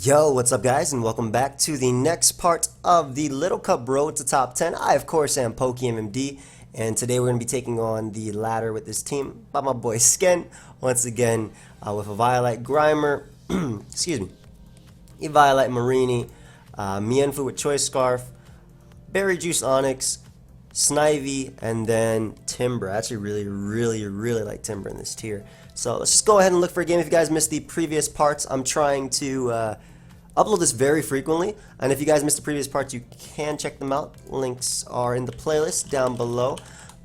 Yo, what's up guys, and welcome back to the next part of the Little Cup Road to Top 10. I, of course, am PokeaimMD, and today we're going to be taking on the ladder with this team by my boy Sken, once again, with a Violet Grimer, excuse me, a Violet Marini, Mienfoo with Choice Scarf, Berry Juice Onyx, Snivy, and then Timber. I actually really like Timber in this tier. So let's just go ahead and look for a game. If you guys missed the previous parts, I'm trying to upload this very frequently, and if you guys missed the previous parts, you can check them out. Links are in the playlist down below.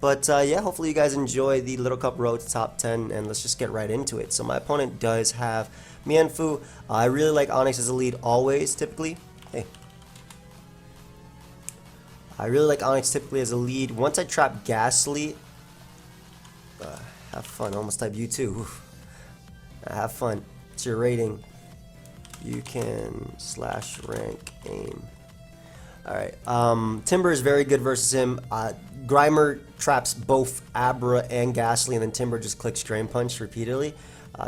But yeah, hopefully you guys enjoy the Little Cup Road to Top 10, and let's just get right into it. So my opponent does have Mienfoo. I really like Onyx as a lead always, typically. Hey. I really like Onyx typically as a lead. Once I trap Ghastly, have fun. I almost typed you too. Oof. Have fun. It's your rating. You can /rank aim. Alright. Timber is very good versus him. Grimer traps both Abra and Ghastly, and then Timber just clicks Drain Punch repeatedly.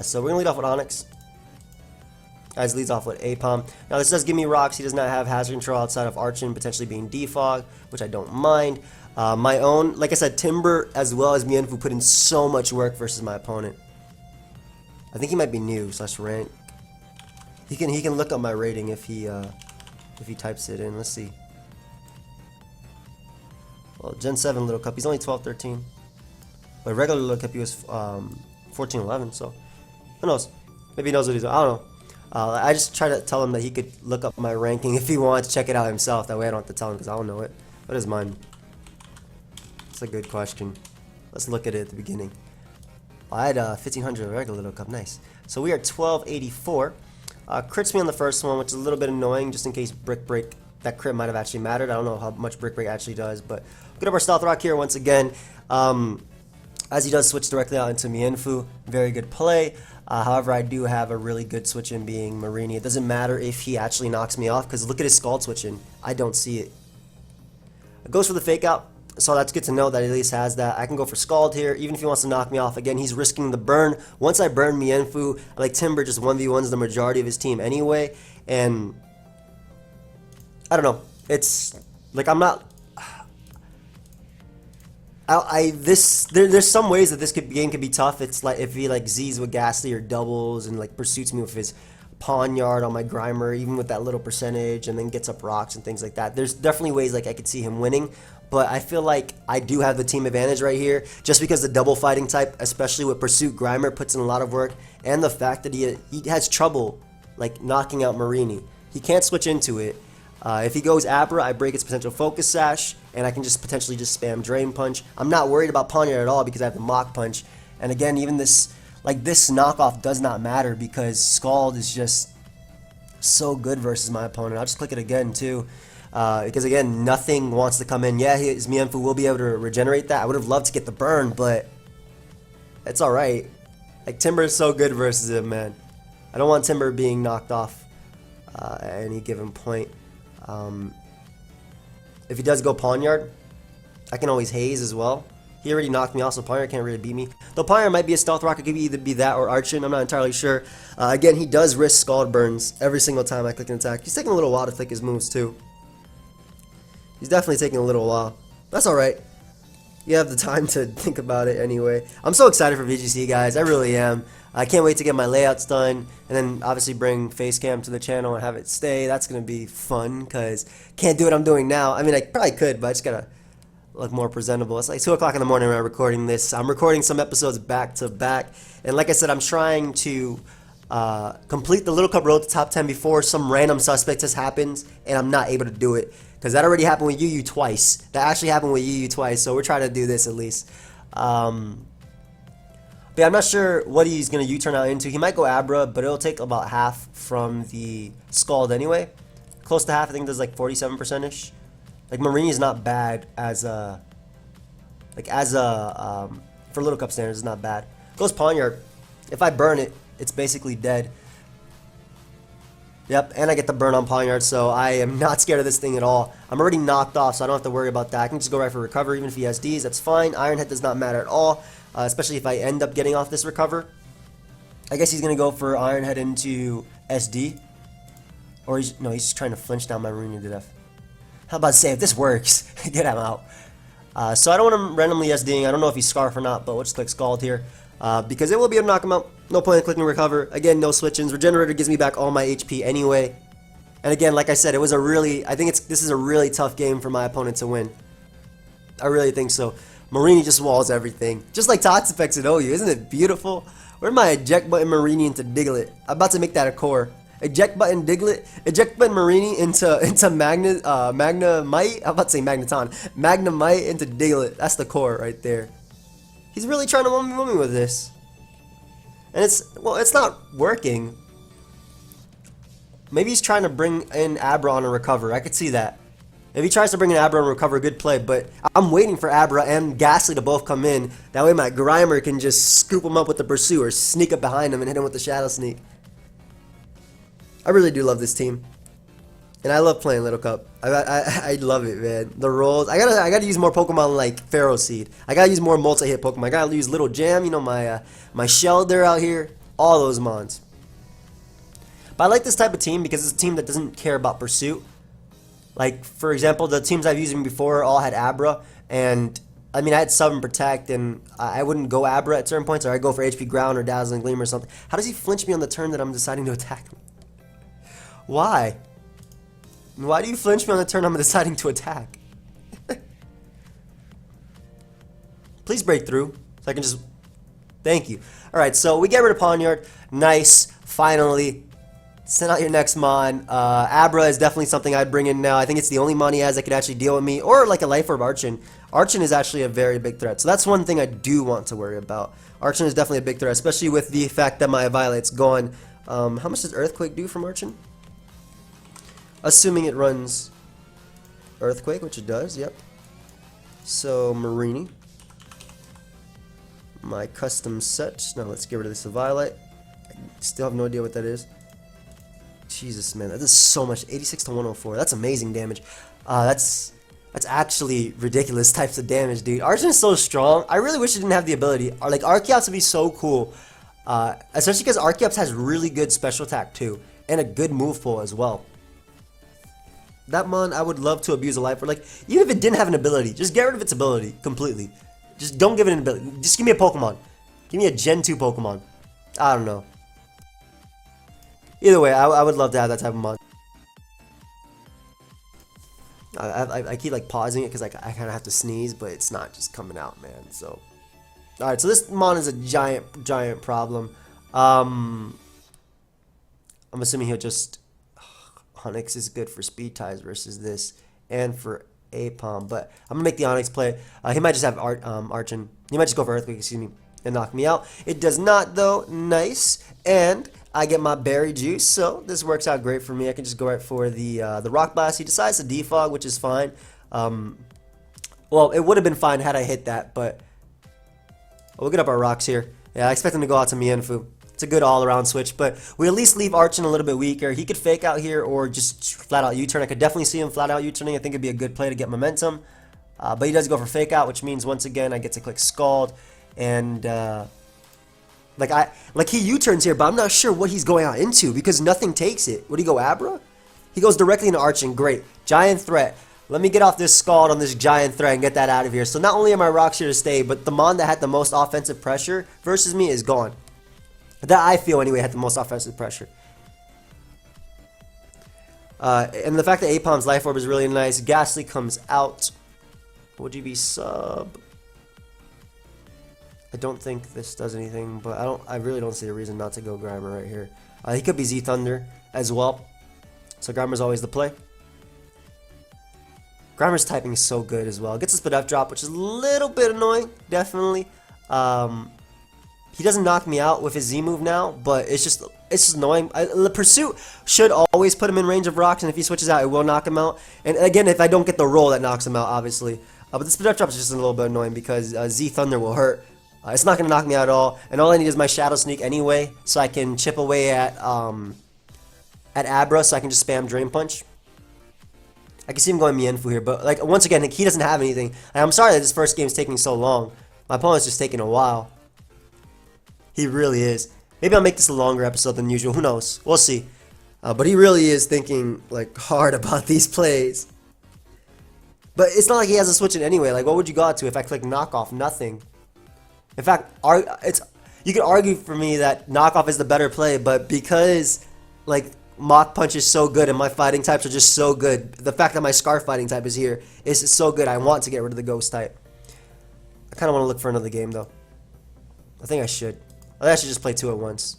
So we're going to lead off with Onyx. Guys, leads off with Apom. Now this does give me rocks. He does not have hazard control outside of Archon potentially being Defog, which I don't mind. My own, like I said, Timber as well as Mienfoo put in so much work versus my opponent. I think he might be new /rank. He can look up my rating if he types it in. Let's see. Well, Gen 7 Little Cup. He's only 12-13. But regular Little Cup he was 14-11. So who knows? Maybe he knows what he's doing. I don't know. I just try to tell him that he could look up my ranking if he wants to check it out himself. That way I don't have to tell him because I don't know it. What is mine? That's a good question. Let's look at it at the beginning. I had 1500 regular Little Cup. Nice. So we are 1284. Crits me on the first one, which is a little bit annoying just in case Brick Break, that crit might have actually mattered. I don't know how much Brick Break actually does, but good up our Stealth Rock here once again. As he does switch directly out into Mienfoo. Very good play. However, I do have a really good switch in being Marini. It doesn't matter if he actually knocks me off because look at his Scald switch in. I don't see it. It goes for the fake out. So that's good to know that he at least has that. I can go for Scald here, even if he wants to knock me off. Again, he's risking the burn. Once I burn Mienfoo, I like Timber just 1v1s the majority of his team anyway. And I don't know. It's like I'm not. There's some ways that this game could be tough. It's like if he like Z's with Ghastly or doubles and like pursuits me with his Pawniard on my Grimer, even with that little percentage, and then gets up rocks and things like that. There's definitely ways like I could see him winning, but I feel like I do have the team advantage right here, just because the double fighting type, especially with Pursuit Grimer, puts in a lot of work, and the fact that he has trouble like knocking out Marini. He can't switch into it. If he goes Abra, I break its potential Focus Sash, and I can just potentially just spam Drain Punch. I'm not worried about Pawniard at all because I have the Mach Punch, and again, even this knockoff does not matter because Scald is just so good versus my opponent. I'll just click it again too, because again, nothing wants to come in. Yeah, his Mienfoo will be able to regenerate that. I would have loved to get the burn, but it's alright. Like, Timber is so good versus him, man. I don't want Timber being knocked off at any given point. If he does go Pawniard, I can always Haze as well. He already knocked me off, so Pawniard can't really beat me. Though Pawniard might be a Stealth Rock, it could either be that or Archon, I'm not entirely sure. Again, he does risk Scald burns every single time I click an attack. He's taking a little while to click his moves too. He's definitely taking a little while. That's alright. You have the time to think about it anyway. I'm so excited for VGC, guys. I really am. I can't wait to get my layouts done, and then obviously bring Facecam to the channel and have it stay. That's going to be fun, because can't do what I'm doing now. I mean, I probably could, but I just got to look more presentable. It's like 2 o'clock in the morning when I'm recording this. I'm recording some episodes back to back, and like I said, I'm trying to complete the Little Cup Road to Top 10 before some random suspect just happens, and I'm not able to do it, because that already happened with Yu twice. That actually happened with Yu twice, so we're trying to do this at least. But yeah, I'm not sure what he's going to U-turn out into. He might go Abra, but it'll take about half from the Scald anyway. Close to half. I think there's like 47%-ish. Like, Marini is not bad as a for Little Cup standards, it's not bad. Goes Pawniard. If I burn it, it's basically dead. Yep, and I get the burn on Pawniard, so I am not scared of this thing at all. I'm already knocked off, so I don't have to worry about that. I can just go right for recover, even if he has Ds, that's fine. Iron Head does not matter at all, especially if I end up getting off this recover. I guess he's going to go for Iron Head into SD. Or no, he's just trying to flinch down my Marini to death. How about to say, if this works, get him out. So I don't want him randomly SDing. I don't know if he's Scarf or not, but we'll just click Scald here. Because it will be able to knock him out. No point in clicking Recover. Again, no switch-ins. Regenerator gives me back all my HP anyway. And again, like I said, it was a really... I think this is a really tough game for my opponent to win. I really think so. Marini just walls everything. Just like Toxapex and OU. Isn't it beautiful? Where's my eject button Marini into Diglett? I'm about to make that a core. Eject button Diglett, eject button Marini into Magnemite. I'm about to say Magneton. Magnemite into Diglett. That's the core right there. He's really trying to win me with this. And it's not working. Maybe he's trying to bring in Abra on a recover. I could see that. If he tries to bring in Abra and recover, good play. But I'm waiting for Abra and Ghastly to both come in. That way my Grimer can just scoop him up with the Pursue or sneak up behind him and hit him with the Shadow Sneak. I really do love this team. And I love playing Little Cup. I love it, man. The rolls. I gotta use more Pokemon like Pharaoh Seed. I gotta use more multi-hit Pokemon. I gotta use Little Jam, you know, my Shelder out here. All those mons. But I like this type of team because it's a team that doesn't care about pursuit. Like, for example, the teams I've used before all had Abra, and I mean, I had Sub and Protect, and I wouldn't go Abra at certain points, or I'd go for HP Ground or Dazzling Gleam or something. How does he flinch me on the turn that I'm deciding to attack him? Why? Why do you flinch me on the turn I'm deciding to attack? Please break through, so I can just... Thank you. Alright, so we get rid of Pawniard. Nice. Finally. Send out your next mon. Abra is definitely something I'd bring in now. I think it's the only mon he has that could actually deal with me. Or like a Life Orb Archon. Archon is actually a very big threat. So that's one thing I do want to worry about. Archon is definitely a big threat, especially with the fact that my Violet's gone. How much does Earthquake do from Archon? Assuming it runs Earthquake, which it does, yep. So, Marini. My custom set. Now let's get rid of this Violet. I still have no idea what that is. Jesus, man, that does so much. 86 to 104. That's amazing damage. That's actually ridiculous types of damage, dude. Archon is so strong. I really wish it didn't have the ability. Like, Archeops would be so cool. Especially because Archeops has really good special attack, too. And a good move pool as well. That mon, I would love to abuse a Life Orb. Like, even if it didn't have an ability, just get rid of its ability completely. Just don't give it an ability. Just give me a Pokemon. Give me a Gen 2 Pokemon. I don't know. Either way, I would love to have that type of mon. I keep like pausing it because I kind of have to sneeze, but it's not just coming out, man. So, all right. So this mon is a giant problem. I'm assuming he'll just... Onyx is good for speed ties versus this, and for Apom, but I'm gonna make the Onyx play. He might just have Archon. He might just go for Earthquake, excuse me, and knock me out. It does not though. Nice, and I get my Berry Juice, so this works out great for me. I can just go right for the Rock Blast. He decides to defog, which is fine. Well, it would have been fine had I hit that, but we'll get up our rocks here. Yeah, I expect him to go out to Mienfoo. It's a good all-around switch, but we at least leave Archon a little bit weaker. He could fake out here or just flat-out U-turn. I could definitely see him flat-out U-turning. I think it'd be a good play to get momentum. But he does go for fake out, which means once again I get to click Scald. And like he U-turns here, but I'm not sure what he's going out into because nothing takes it. Would he go Abra? He goes directly into Archon. Great. Giant threat. Let me get off this Scald on this giant threat and get that out of here. So not only are my rocks here to stay, but the mon that had the most offensive pressure versus me is gone. That I feel anyway had the most offensive pressure. And the fact that Apom's Life Orb is really nice. Ghastly comes out. Would you be sub? I don't think this does anything, but I really don't see a reason not to go Grimer right here. He could be Z Thunder as well. So Grimer's always the play. Grimer's typing is so good as well. Gets a Spit F drop, which is a little bit annoying, definitely. He doesn't knock me out with his Z move now, but it's just annoying. The Pursuit should always put him in range of rocks, and if he switches out, it will knock him out. And again, if I don't get the roll, that knocks him out, obviously. But the Spit Up Drop is just a little bit annoying because Z Thunder will hurt. It's not going to knock me out at all, and all I need is my Shadow Sneak anyway, so I can chip away at Abra, so I can just spam Drain Punch. I can see him going Mienfoo here, but like once again, he doesn't have anything. And I'm sorry that this first game is taking so long. My opponent's just taking a while. He really is. Maybe I'll make this a longer episode than usual. Who knows? We'll see. But he really is thinking like hard about these plays. But it's not like he has to switch it anyway. Like, what would you go out to if I click knockoff? Nothing. In fact, you could argue for me that knockoff is the better play, but because like Mach Punch is so good and my fighting types are just so good, the fact that my Scarf fighting type is here is so good. I want to get rid of the Ghost type. I kind of want to look for another game though. I think I should. I should just play two at once.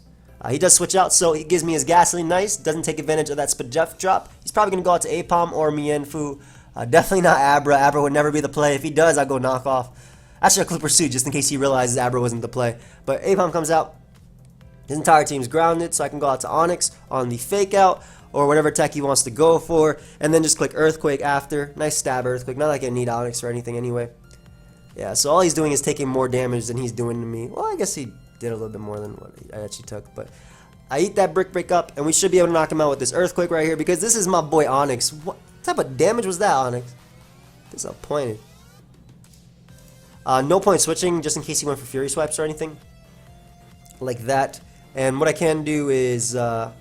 He does switch out, so he gives me his Gasoline. Nice. Doesn't take advantage of that Spajef drop. He's probably going to go out to Apom or Mienfu. Definitely not Abra. Abra would never be the play. If he does, I'll go knockoff. Actually, I'll click Pursuit just in case he realizes Abra wasn't the play. But Apom comes out. His entire team's grounded, so I can go out to Onyx on the Fake Out or whatever tech he wants to go for, and then just click Earthquake after. Nice stab Earthquake. Not like I need Onyx or anything anyway. Yeah, so all he's doing is taking more damage than he's doing to me. Well, I guess he did a little bit more than what I actually took, but I eat that Brick Break up, and we should be able to knock him out with this Earthquake right here, because this is my boy Onyx. What type of damage was that, Onyx? Disappointed. No point switching, just in case he went for Fury Swipes or anything like that. And what I can do is go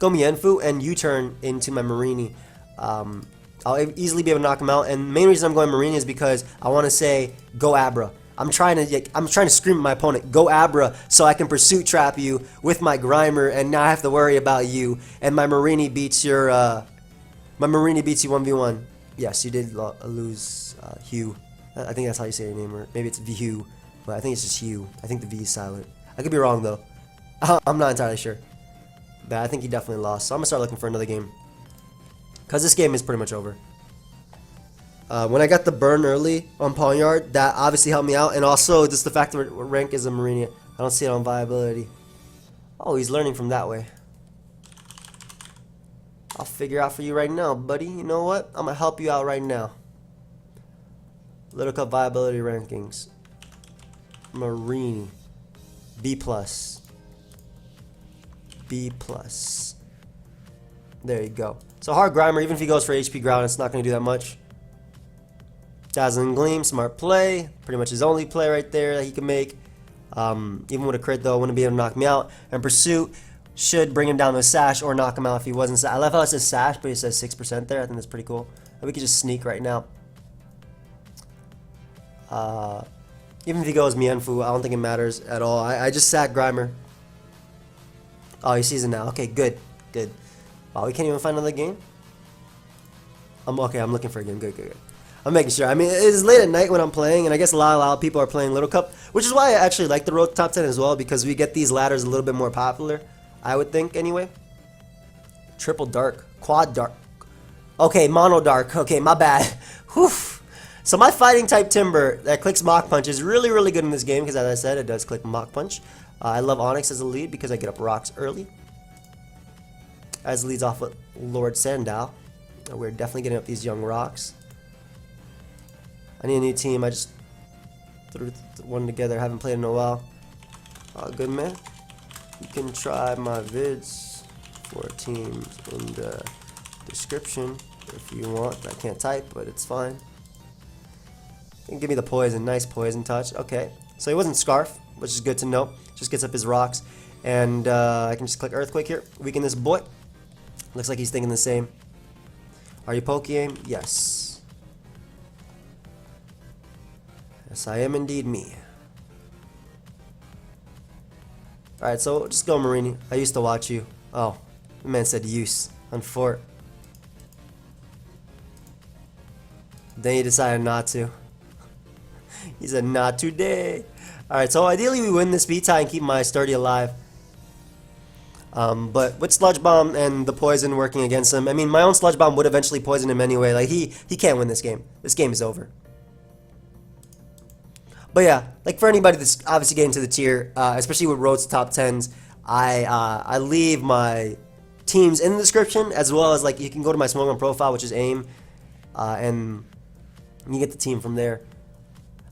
Mienfu and U-turn into my Marini. I'll easily be able to knock him out, and the main reason I'm going Marini is because I want to say go Abra. I'm trying to scream at my opponent, go Abra, so I can Pursuit Trap you with my Grimer, and now I have to worry about you. And my Marini beats your my Marini beats you 1v1. Yes, you did lose Hugh. I think that's how you say your name, or maybe it's Hugh, but I think it's just Hugh. I think the V is silent. I could be wrong though. I'm not entirely sure, but I think he definitely lost. So I'm gonna start looking for another game, cause this game is pretty much over. When I got the burn early on Pawnyard, that obviously helped me out, and also just the fact that rank is a Marini. I don't see it on viability. Oh, he's learning from that way. I'll figure out for you right now, buddy. You know what? I'm gonna help you out right now. Little Cup viability rankings. Marini. B+. B+. There you go. So hard Grimer, even if he goes for HP ground, it's not gonna do that much. Dazzling Gleam, smart play. Pretty much his only play right there that he can make. Even with a crit though, wouldn't be able to knock me out. And Pursuit should bring him down to a Sash or knock him out if he wasn't. I love how it says Sash, but it says 6% there. I think that's pretty cool. And we could just sneak right now. Even if he goes Mienfu, I don't think it matters at all. I just sat Grimer. Oh, he sees it now. Okay, good. Good. Wow, we can't even find another game? Okay, I'm looking for a game. Good, good, good. I'm making sure. I mean, it's late at night when I'm playing, and I guess a lot of people are playing Little Cup, which is why I actually like the Road to Top 10 as well, because we get these ladders a little bit more popular, I would think, anyway. Triple Dark. Quad Dark. Okay, Mono Dark. Okay, my bad. Whew. So my fighting type Timber that clicks Mach Punch is really, really good in this game, because as I said, it does click Mach Punch. I love Onyx as a lead because I get up rocks early. As leads off with Lord Sandal. We're definitely getting up these young rocks. I need a new team. I just threw one together. Haven't played in a while. Good man. You can try my vids for teams in the description if you want. I can't type, but it's fine. You can give me the poison. Nice poison touch. Okay. So he wasn't Scarf, which is good to know. Just gets up his rocks. And I can just click Earthquake here. Weaken this boy. Looks like he's thinking the same. Are you PokeAim? Yes. Yes, I am indeed me. Alright, so just go Marini. I used to watch you. Oh, the man said use on Fort. Then he decided not to. He said not today. Alright, so ideally we win this V-tie and keep my Sturdy alive. But with Sludge Bomb and the poison working against him, I mean, my own Sludge Bomb would eventually poison him anyway. Like, he can't win this game. This game is over. But yeah, like for anybody that's obviously getting to the tier, especially with Roads to Top 10s, I leave my teams in the description, as well as like you can go to my Smoke On profile, which is AIM, and you get the team from there.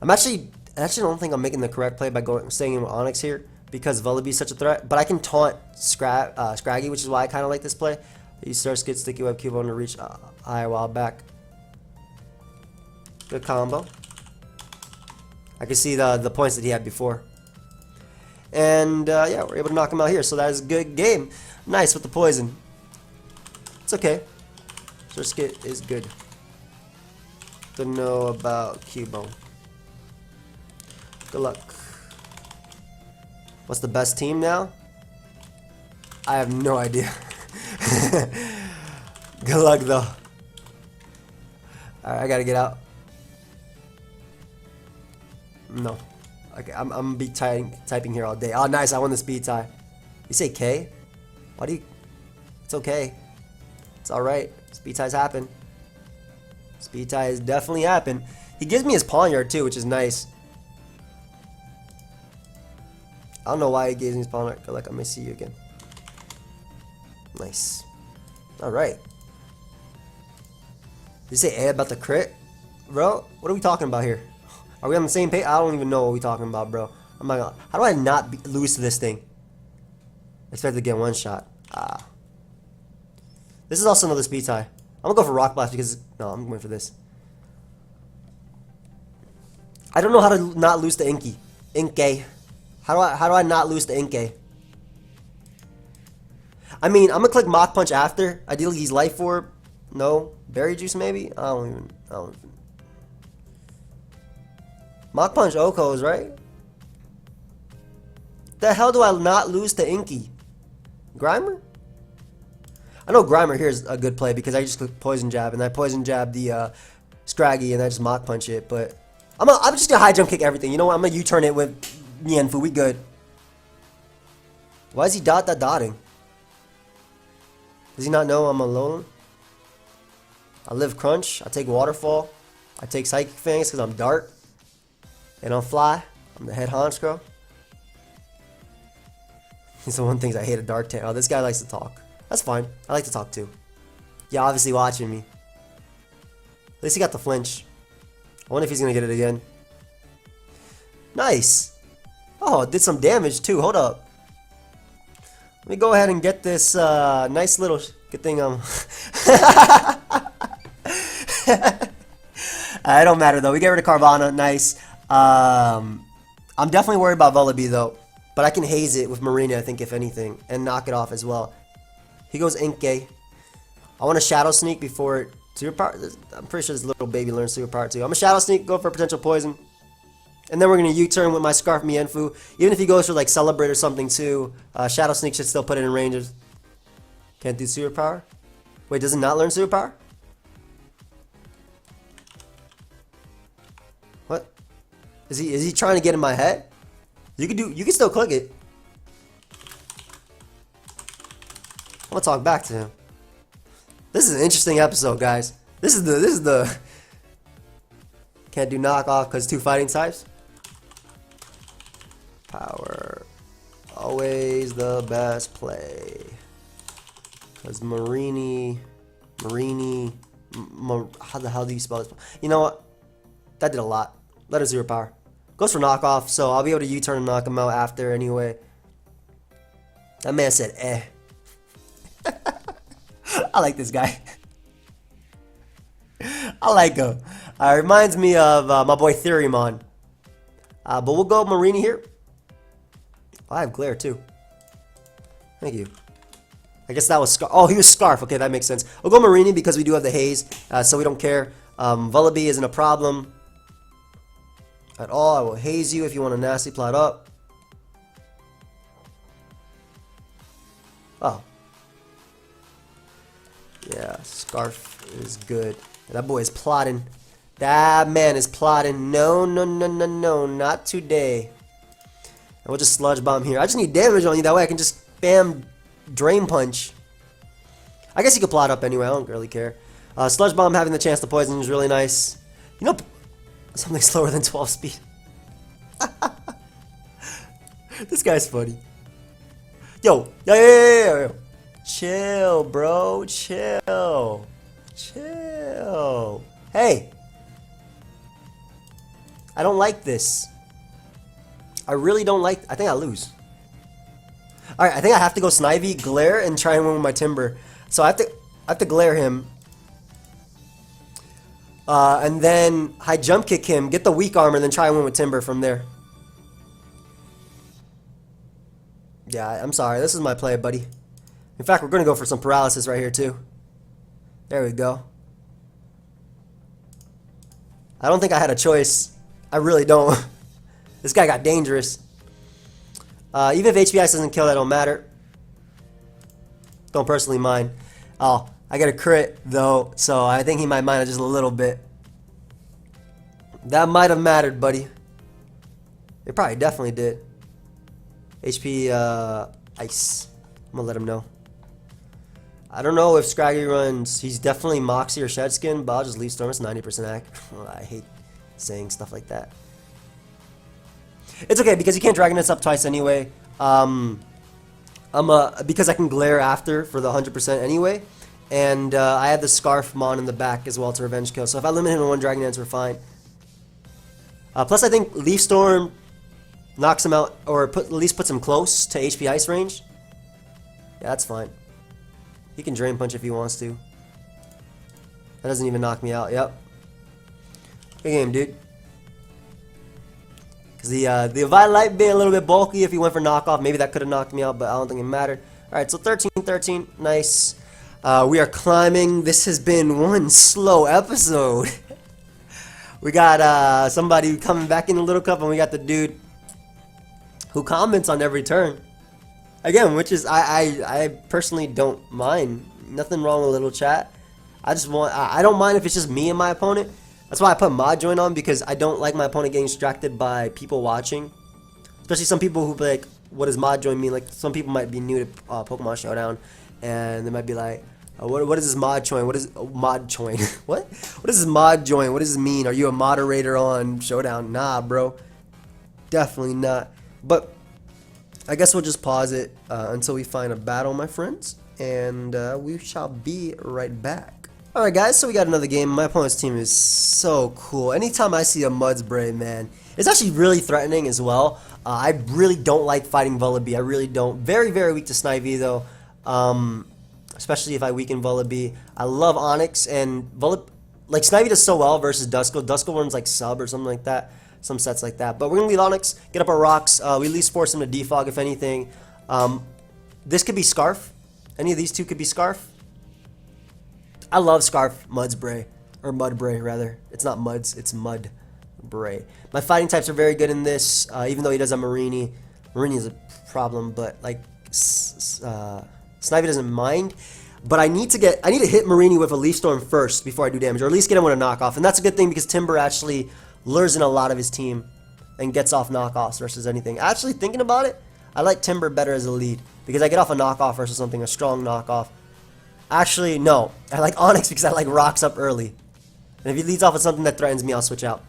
I actually don't think I'm making the correct play by staying in with Onyx here, because Vullaby is such a threat. But I can taunt Scraggy, which is why I kind of like this play. He starts to get Sticky Web Cube on to reach a while back. Good combo. I can see the points that he had before. And yeah, we're able to knock him out here. So that is a good game. Nice with the poison. It's okay. Surskit is good. Don't know about Cubone. Good luck. What's the best team now? I have no idea. Good luck though. Alright, I gotta get out. No. Okay, I'm gonna be typing here all day. Oh, nice, I won the speed tie. You say K? Why do you... It's okay. It's alright. Speed ties happen. Speed ties definitely happen. He gives me his Pawniard too, which is nice. I don't know why he gives me his Pawniard. Good luck, I may see you again. Nice. Alright. Did you say A about the crit? Bro, what are we talking about here? Are we on the same page? I don't even know what we're talking about, bro. I'm not gonna... How do I not lose to this thing? Expect to get one shot. Ah. This is also another speed tie. I'm gonna go for Rock Blast because... No, I'm going for this. I don't know how to not lose to Inkay. Inkay. How do I not lose to Inkay? I mean, I'm gonna click Mach Punch after. Ideally, he's Life Orb. No. Berry Juice, maybe? I don't even... Mach Punch Oko's, right? The hell do I not lose to Inkay? Grimer? I know Grimer here is a good play because I just click Poison Jab and I Poison Jab the Scraggy and I just Mach Punch it, but I'm just gonna high jump kick everything. You know what? I'm gonna U-turn it with Mienfoo. We good. Why is he dotting? Does he not know I'm alone? I live Crunch. I take Waterfall. I take Psychic Fangs because I'm dark. And I'm Fly. I'm the head honcho. These are one things I hate a Dark Tank. Oh, this guy likes to talk. That's fine. I like to talk too. Yeah, obviously watching me. At least he got the flinch. I wonder if he's going to get it again. Nice. Oh, did some damage too. Hold up. Let me go ahead and get this nice little... Good thing I'm... It don't matter though. We get rid of Carvana. Nice. I'm definitely worried about Vullaby though. But I can haze it with Marina, I think, if anything. And knock it off as well. He goes Inkay. I want to Shadow Sneak before it... Superpower? I'm pretty sure this little baby learns Superpower too. I'm going to Shadow Sneak, go for potential poison. And then we're going to U-turn with my Scarf Mienfoo. Even if he goes for like Celebrate or something too, Shadow Sneak should still put it in ranges. Can't do Superpower? Wait, does it not learn Superpower? What? Is he trying to get in my head? You can still click it. I'm gonna talk back to him. This is an interesting episode, guys. This is the can't do knockoff because 2 fighting types. Power, always the best play. Because Marini, how the hell do you spell this? You know what? That did a lot. Let her 0 power. Goes for knockoff, so I'll be able to U-turn and knock him out after anyway. That man said, eh. I like this guy. I like him. Reminds me of my boy Theorymon. But we'll go Marini here. Oh, I have Glare too. Thank you. I guess that was Scarf. Oh, he was Scarf. Okay, that makes sense. We'll go Marini because we do have the Haze, so we don't care. Vullaby isn't a problem at all. I will haze you if you want a nasty plot up. Oh. Yeah, Scarf is good. That boy is plotting. That man is plotting. No, not today. And we'll just Sludge Bomb here. I just need damage on you. That way I can just spam Drain Punch. I guess you could plot up anyway. I don't really care. Sludge Bomb having the chance to poison is really nice. You know, something slower than 12 speed. This guy's funny. Yo. Chill, bro. Chill. Hey. I don't like this. I really don't like... I think I lose. Alright, I think I have to go Snivy, Glare, and try and win with my Timber. So I have to Glare him. And then high jump kick him, get the weak armor, then try and win with Timber from there. Yeah, I'm sorry. This is my play, buddy. In fact, we're going to go for some paralysis right here, too. There we go. I don't think I had a choice. I really don't. This guy got dangerous. Even if HP Ice doesn't kill, that don't matter. Don't personally mind. Oh, I got a crit though, so I think he might mind it just a little bit. That might have mattered, buddy. It probably definitely did. HP Ice. I'm gonna let him know. I don't know if Scraggy runs. He's definitely Moxie or Shedskin, but I'll just leave Storm. It's 90% accurate. I hate saying stuff like that. It's okay because you can't Dragon Dance up twice anyway. Because I can glare after for the 100% anyway, and I have the Scarf Mon in the back as well to revenge kill. So if I limit him to one Dragon Dance, we're fine. Plus, I think Leaf Storm knocks him out, or at least puts him close to HP Ice range. Yeah, that's fine. He can Drain Punch if he wants to. That doesn't even knock me out. Yep. Good game, dude. Because the Violet being a little bit bulky, if he went for knockoff, maybe that could have knocked me out, but I don't think it mattered. Alright, so 13-13. Nice. We are climbing. This has been one slow episode. We got somebody coming back in the Little Cup, and we got the dude who comments on every turn. Again, which is, I personally don't mind. Nothing wrong with Little Chat. I don't mind if it's just me and my opponent. That's why I put Mod Join on, because I don't like my opponent getting distracted by people watching. Especially some people who be like, what does Mod Join mean? Like, some people might be new to Pokemon Showdown, and they might be like, what is this Mod Join? What is Mod Join? What? What is this Mod Join? What does this mean? Are you a moderator on Showdown? Nah, bro. Definitely not. But I guess we'll just pause it until we find a battle, my friends, and we shall be right back. Alright guys, so we got another game. My opponent's team is so cool. Anytime I see a Mudspray, man, it's actually really threatening as well. I really don't like fighting Vullaby. I really don't. Very, very weak to Snivy though. Especially if I weaken Vullaby. I love Onyx, and like Snivy does so well versus Duskull. Duskull runs like sub or something like that. Some sets like that. But we're going to lead Onyx, get up our rocks. We at least force him to defog if anything. This could be Scarf. Any of these two could be Scarf. I love Scarf Mudspray. Or Mudbray, rather. It's not Muds, it's Mudbray. My fighting types are very good in this, even though he does have Marini. Marini is a problem, but like Snivy doesn't mind. But I need to hit Marini with a Leaf Storm first before I do damage, or at least get him with a knockoff. And that's a good thing because Timber actually lures in a lot of his team and gets off knockoffs versus anything. Actually, thinking about it, I like Timber better as a lead because I get off a knockoff versus something, a strong knockoff. Actually, no. I like Onyx because I like rocks up early. And if he leads off with something that threatens me, I'll switch out.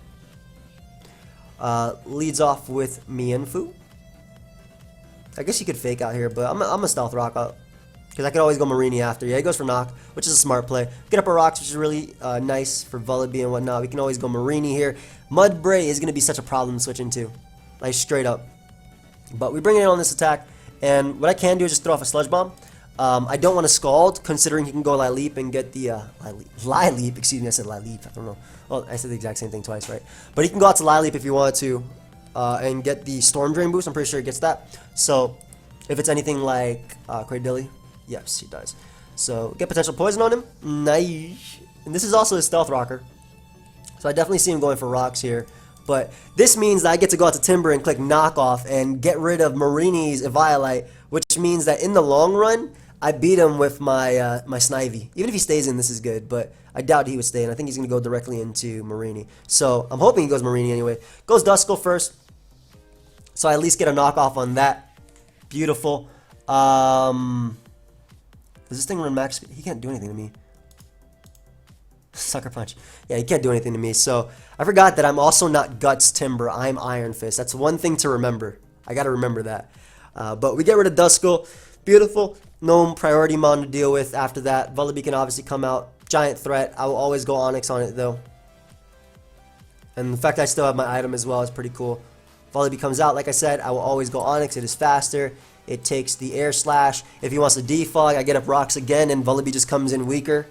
Leads off with Mienfoo. I guess he could fake out here, but I'm a stealth rock up. Because I could always go Marini after. Yeah, he goes for knock, which is a smart play. Get up our rocks, which is really nice for Vullaby and whatnot. We can always go Marini here. Mudbray is going to be such a problem to switch into. Like, straight up. But we bring it in on this attack. And what I can do is just throw off a Sludge Bomb. I don't want to Scald, considering he can go Lileep and get the... Lileep, excuse me, I said Lileep. I don't know. Well, I said the exact same thing twice, right? But he can go out to Lileep if he wanted to and get the Storm Drain boost. I'm pretty sure he gets that. So, if it's anything like Cradilly, yes, he does. So, get potential poison on him. Nice. And this is also his stealth rocker. So, I definitely see him going for rocks here. But this means that I get to go out to Timber and click knockoff and get rid of Marini's Eviolite, which means that in the long run, I beat him with my my Snivy. Even if he stays in, this is good, but I doubt he would stay in. I think he's going to go directly into Marini. So, I'm hoping he goes Marini anyway. Goes Duskull first. So, I at least get a knockoff on that. Beautiful. Does this thing run max speed? He can't do anything to me. Sucker Punch. Yeah, he can't do anything to me. So, I forgot that I'm also not Guts Timber. I'm Iron Fist. That's one thing to remember. I got to remember that. But we get rid of Duskull. Beautiful. No priority mon to deal with after that. Vullaby can obviously come out. Giant threat. I will always go Onyx on it, though. And the fact I still have my item as well is pretty cool. Vullaby comes out, like I said, I will always go Onyx. It is faster. It takes the Air Slash. If he wants to defog, I get up rocks again, and Vullaby just comes in weaker.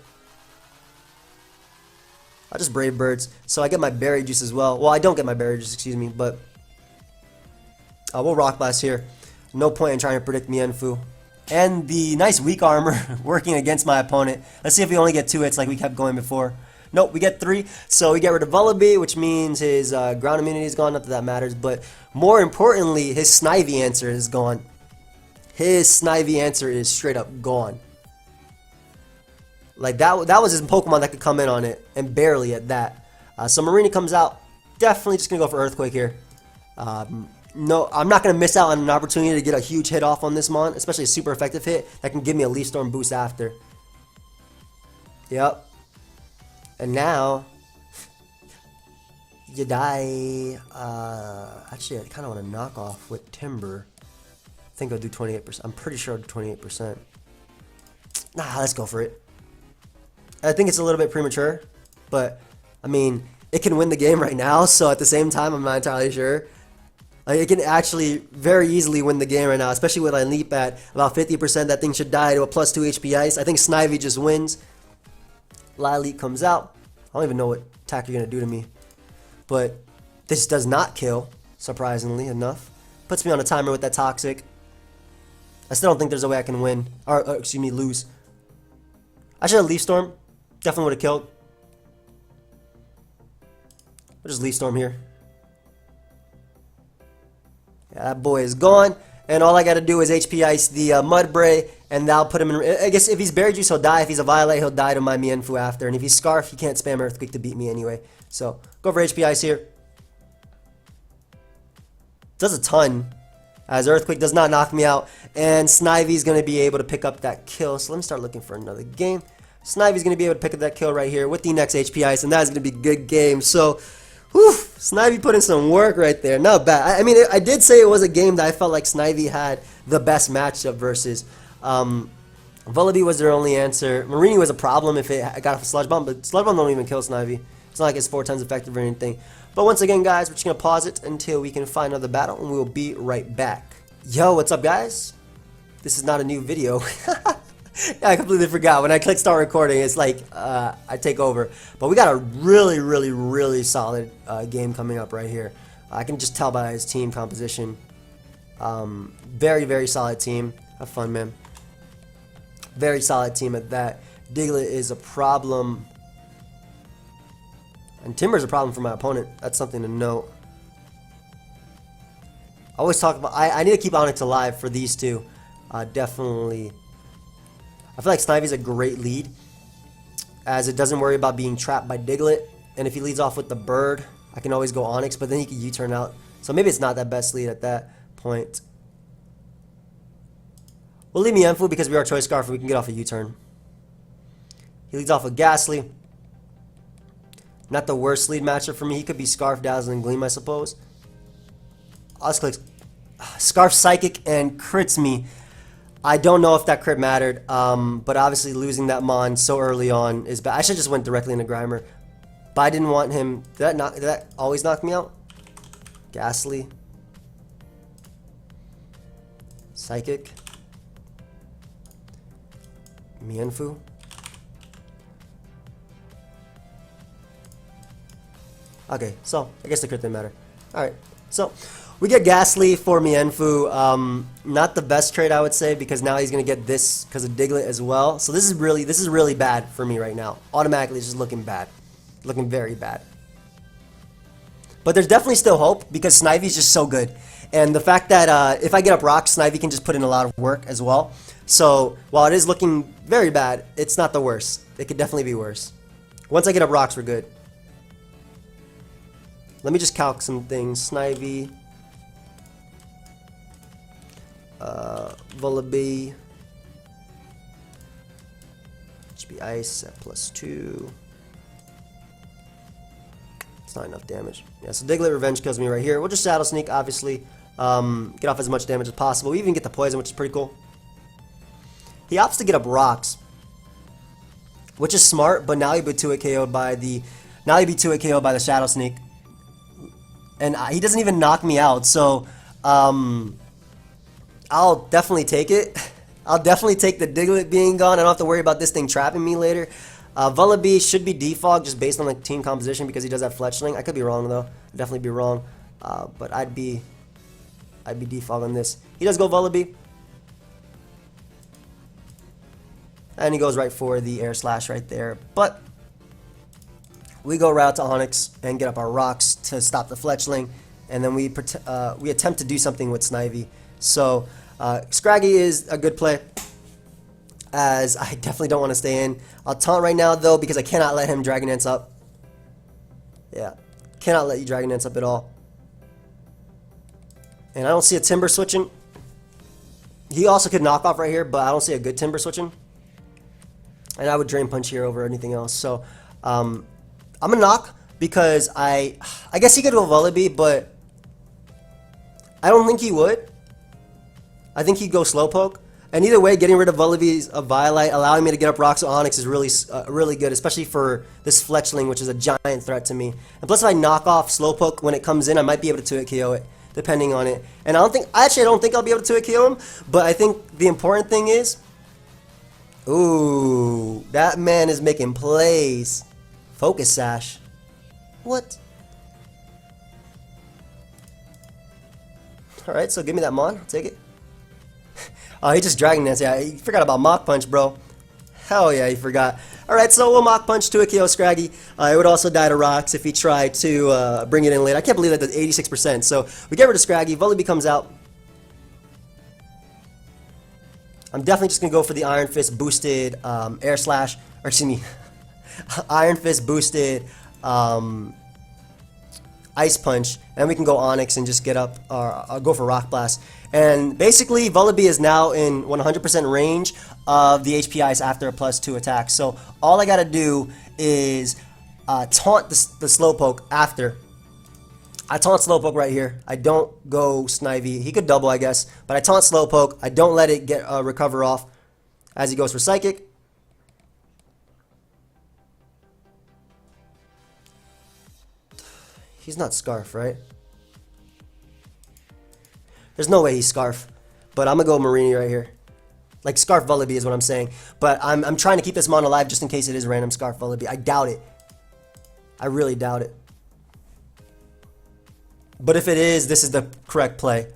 I just Brave Birds. So I get my Berry Juice as well. Well, I don't get my Berry Juice, excuse me, but we'll Rock Blast here. No point in trying to predict Mienfoo. And the nice weak armor working against my opponent. Let's see if we only get 2 hits like we kept going before. Nope, we get 3. So we get rid of Vullaby, which means his ground immunity is gone. Not that that matters. But more importantly, his Snivy answer is gone. His Snivy answer is straight up gone. Like that was his Pokemon that could come in on it. And barely at that. So Marini comes out. Definitely just going to go for Earthquake here. No, I'm not going to miss out on an opportunity to get a huge hit off on this Mon, especially a super effective hit that can give me a Leaf Storm boost after. Yep. And now, you die. Actually, I kind of want to knock off with Timber. I think I'll do 28%. I'm pretty sure I'll do 28%. Nah, let's go for it. I think it's a little bit premature, but, I mean, it can win the game right now, so at the same time, I'm not entirely sure. Like, it can actually very easily win the game right now, especially when I leap at about 50%. That thing should die to a plus 2 HP ice. I think Snivy just wins. Lileep comes out. I don't even know what attack you're going to do to me. But this does not kill, surprisingly enough. Puts me on a timer with that Toxic. I still don't think there's a way I can win. Or excuse me, lose. I should have Leaf Storm. Definitely would have killed. We'll just Leaf Storm here. Yeah, that boy is gone, and all I got to do is HP Ice the Mudbray, and that'll put him in. I guess if he's Berry Juice, he'll die. If he's a Violet, he'll die to my Mienfoo after. And if he's Scarf, he can't spam Earthquake to beat me anyway. So, go for HP Ice here. Does a ton, as Earthquake does not knock me out, and Snivy's going to be able to pick up that kill. So, let me start looking for another game. Snivy's going to be able to pick up that kill right here with the next HP Ice, and that's going to be a good game. So, whew, Snivy put in some work right there. Not bad. I mean, I did say it was a game that I felt like Snivy had the best matchup versus. Vullaby was their only answer. Marini was a problem if it got off a Sludge Bomb, but Sludge Bomb don't even kill Snivy. It's not like it's 4 times effective or anything. But once again, guys, we're just going to pause it until we can find another battle, and we'll be right back. Yo, what's up, guys? This is not a new video. I completely forgot. When I click start recording, it's like I take over. But we got a really solid game coming up right here. I can just tell by his team composition. Very solid team. Have fun, man. Very solid team at that. Diglett is a problem. And Timber's a problem for my opponent. That's something to note. I always talk about... I need to keep Onix alive for these two. Definitely... I feel like Snivy's a great lead, as it doesn't worry about being trapped by Diglett. And if he leads off with the bird, I can always go Onix, but then he can U-turn out. So maybe it's not that best lead at that point. We'll leave Mienfoo because we are Choice Scarf and we can get off a U-turn. He leads off with Ghastly. Not the worst lead matchup for me. He could be Scarf, Dazzling Gleam, I suppose. I'll just click Scarf Psychic and crits me. I don't know if that crit mattered, but obviously losing that Mon so early on is bad. I should just went directly into Grimer, but I didn't want him. Did that always knock me out? Ghastly, Psychic, Mienfoo. Okay, so I guess the crit didn't matter. All right, so. We get Ghastly for Mienfoo. Not the best trade, I would say, because now he's gonna get this because of Diglett as well. So this is really bad for me right now. Automatically, it's just looking bad, looking very bad. But there's definitely still hope because Snivy's just so good, and the fact that if I get up rocks, Snivy can just put in a lot of work as well. So while it is looking very bad, it's not the worst. It could definitely be worse. Once I get up rocks, we're good. Let me just calc some things. Snivy. Vullaby, HP Ice at +2. It's not enough damage. Yeah, so Diglett Revenge kills me right here. We'll just Shadow Sneak, obviously. Get off as much damage as possible. We even get the Poison, which is pretty cool. He opts to get up Rocks, which is smart, but now he'd be 2-hit KO'd by the... Now he'd be 2-hit KO'd by the Shadow Sneak. And he doesn't even knock me out, so... I'll definitely take it. I'll definitely take the Diglett being gone. I don't have to worry about this thing trapping me later. Vullaby should be defogged just based on the team composition because he does have Fletchling. I could be wrong though. I'd definitely be wrong. But I'd be defogged on this. He does go Vullaby. And he goes right for the air slash right there. But we go right out to Onyx and get up our rocks to stop the Fletchling. And then we attempt to do something with Snivy. So Scraggy is a good play, as I definitely don't want to stay in. I'll taunt right now, though, because I cannot let him Dragon Dance up. Yeah, cannot let you Dragon Dance up at all. And I don't see a Timber switching. He also could knock off right here, but I don't see a good Timber switching. And I would Drain Punch here over anything else. So I'm going to knock because I guess he could go Vullaby, but I don't think he would. I think he'd go Slowpoke. And either way, getting rid of Vullaby's Violite, allowing me to get up rocks with Onyx is really good, especially for this Fletchling, which is a giant threat to me. And plus, if I knock off Slowpoke when it comes in, I might be able to 2-hit KO it, depending on it. And I don't think I'll be able to 2-hit KO him, but I think the important thing is, ooh, that man is making plays. Focus Sash. What? Alright, so give me that Mon. I'll take it. Oh, he just Dragon Dance. Yeah, he forgot about Mach Punch, bro. Hell yeah, he forgot. Alright, so we'll Mach Punch to a KO Scraggy. It would also die to Rocks if he tried to bring it in late. I can't believe that does 86%. So we get rid of Scraggy. Vullaby comes out. I'm definitely just going to go for the Iron Fist boosted Air Slash. Or excuse me. Iron Fist boosted Ice Punch, and we can go Onyx and just get up, or go for Rock Blast. And basically, Vullaby is now in 100% range of the HP Ice after a +2 attack. So all I gotta do is taunt the Slowpoke after. I taunt Slowpoke right here. I don't go Snivy. He could double, I guess, but I taunt Slowpoke. I don't let it get recover off as he goes for Psychic. He's not Scarf, right? There's no way he's Scarf. But I'm going to go Marini right here. Like Scarf Vullaby is what I'm saying. But I'm trying to keep this Mon alive just in case it is random Scarf Vullaby. I doubt it. I really doubt it. But if it is, this is the correct play.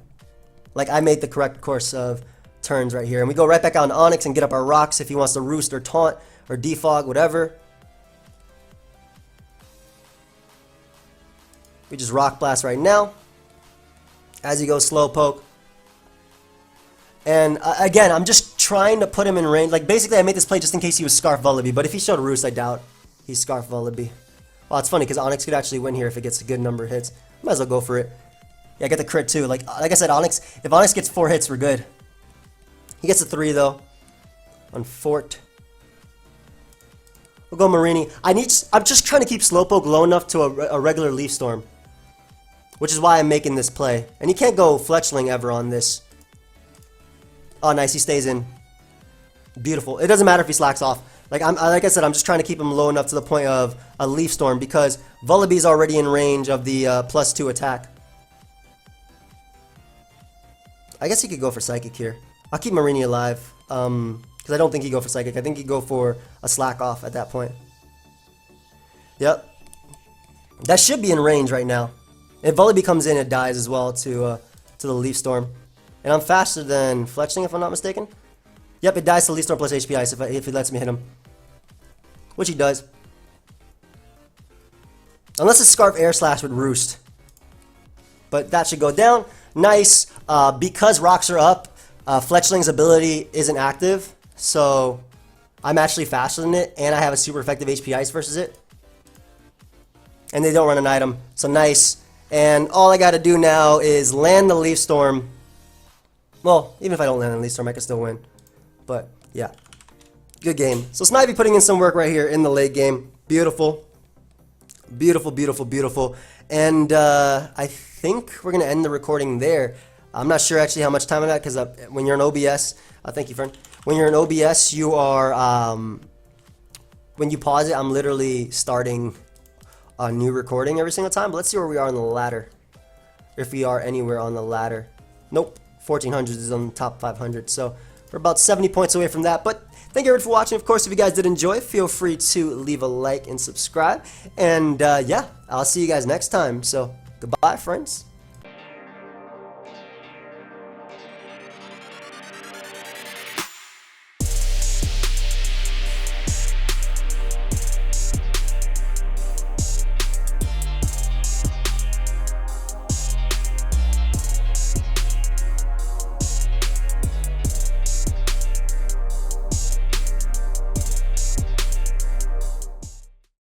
Like, I made the correct course of turns right here. And we go right back out on Onyx and get up our rocks if he wants to Roost or Taunt or Defog, whatever. We just Rock Blast right now as he goes Slowpoke. And again, I'm just trying to put him in range. Like, basically, I made this play just in case he was Scarf Vullaby. But if he showed Roost, I doubt he's Scarf Vullaby. Well, it's funny because Onyx could actually win here if it gets a good number of hits. Might as well go for it. Yeah, get the crit too. Like I said, Onyx. If Onyx gets 4 hits, we're good. He gets a 3 though on Fort. We'll go Marini. I'm just trying to keep Slowpoke low enough to a regular Leaf Storm, which is why I'm making this play. And you can't go Fletchling ever on this. Oh, nice. He stays in. Beautiful. It doesn't matter if he slacks off. Like I said, I'm just trying to keep him low enough to the point of a Leaf Storm because Vullaby's already in range of the +2 attack. I guess he could go for Psychic here. I'll keep Marini alive because I don't think he'd go for Psychic. I think he'd go for a Slack Off at that point. Yep. That should be in range right now. If Vullaby comes in, it dies as well to the Leaf Storm. And I'm faster than Fletchling, if I'm not mistaken. Yep, it dies to Leaf Storm plus HP Ice if he lets me hit him. Which he does. Unless it's Scarf Air Slash with Roost. But that should go down. Nice. Because rocks are up, Fletchling's ability isn't active. So I'm actually faster than it. And I have a super effective HP Ice versus it. And they don't run an item. So nice. And all I got to do now is land the Leaf Storm. Well, even if I don't land the Leaf Storm, I can still win. But, yeah. Good game. So, Snivy putting in some work right here in the late game. Beautiful. Beautiful, beautiful, beautiful. And I think we're going to end the recording there. I'm not sure actually how much time I'm at because when you're in OBS, thank you, friend. When you're in OBS, you are, when you pause it, I'm literally starting a new recording every single time. But let's see where we are on the ladder. If we are anywhere on the ladder. Nope. 1400 is on the top 500. So, we're about 70 points away from that. But thank you everyone for watching. Of course, if you guys did enjoy, feel free to leave a like and subscribe. And yeah, I'll see you guys next time. So, goodbye, friends.